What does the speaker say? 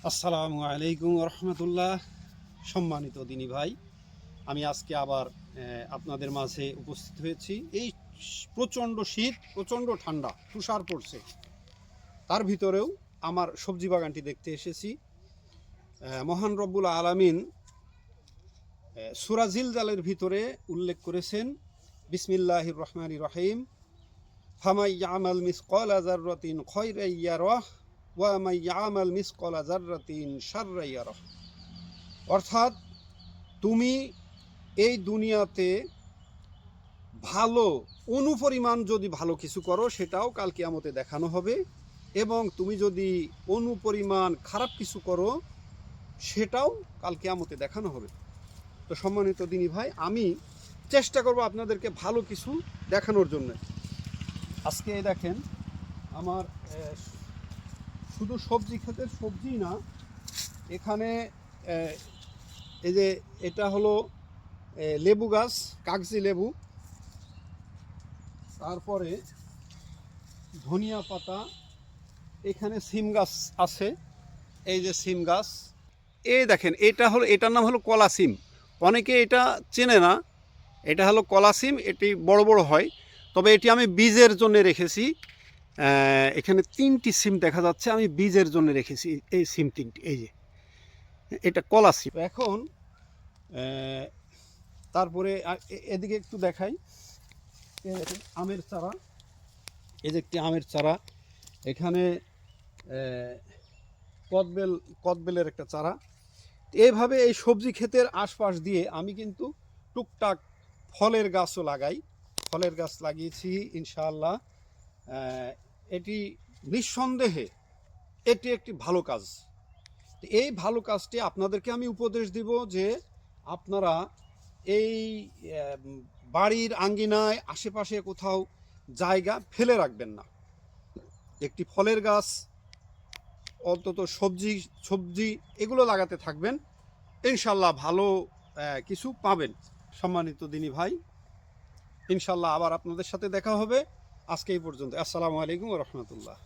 আসসালামু আলাইকুম রহমতুল্লাহ। সম্মানিত দিনী ভাই, আমি আজকে আবার আপনাদের মাঝে উপস্থিত হয়েছি। এই প্রচণ্ড শীত, প্রচণ্ড ঠান্ডা, তুষার পড়ছে, তার ভিতরেও আমার সবজি বাগানটি দেখতে এসেছি। মহান রব্বুল আলামিন সূরা জিলজালের ভিতরে উল্লেখ করেছেন, বিসমিল্লাহির রহমানির রহিম, ফামাই ইয়ামাল মিসকালা যাররাতিন খায়রান ইয়ারাহ ওয়া মাই ইয়ামাল মিসকালা যাররাতিন শাররান ইয়ারাহ। অর্থাৎ তুমি এই দুনিয়াতে ভালো অনুপরিমাণ যদি ভালো কিছু করো সেটাও কাল কিয়ামতে দেখানো হবে, এবং তুমি যদি অনুপরিমাণ খারাপ কিছু করো সেটাও কাল কিয়ামতে দেখানো হবে। তো সম্মানিত দিনী ভাই, আমি চেষ্টা করব আপনাদেরকে ভালো কিছু দেখানোর জন্য। আজকে দেখেন, আমার শুধু সবজি ক্ষেতের সবজি না, এখানে এই যে এটা হলো লেবু গাছ, কাগজি লেবু, তারপরে ধনিয়া পাতা, এখানে সিম গাছ আছে, এই যে সিম গাছ, এই দেখেন এটার নাম হলো কলা সিম। অনেকে এটা চেনে না, এটা হলো কলা সিম। এটি বড় বড় হয়, তবে এটি আমি বীজের জন্য রেখেছি। এখানে 3টি সিম দেখা যাচ্ছে, আমি বীজের জন্য রেখেছি এই সিম 3টি। এই যে এটা কলা সিম। এখন তারপরে এদিকে একটু দেখাই, আমের চারা, এই যে একটি আমের চারা, এখানে কদবেলের একটা চারা। এইভাবে এই সবজি ক্ষেতের আশপাশ দিয়ে আমি কিন্তু টুকটাক ফলের গাছও লাগাই, ফলের গাছ লাগিয়েছি ইনশাআল্লাহ। এটি নিঃসন্দেহে এটি একটি ভালো কাজ। এই ভালো কাজটি আপনাদেরকে আমি উপদেশ দিব যে আপনারা এই বাড়ির আঙ্গিনায় আশেপাশে কোথাও জায়গা ফেলে রাখবেন না। একটি ফলের গাছ, অন্তত সবজি সবজি এগুলো লাগাতে থাকবেন, ইনশাল্লাহ ভালো কিছু পাবেন। সম্মানিত দিনী ভাই, ইনশাল্লাহ আবার আপনাদের সাথে দেখা হবে। আজকে এই পর্যন্ত। আসসালামু আলাইকুম ওয়া রাহমাতুল্লাহ।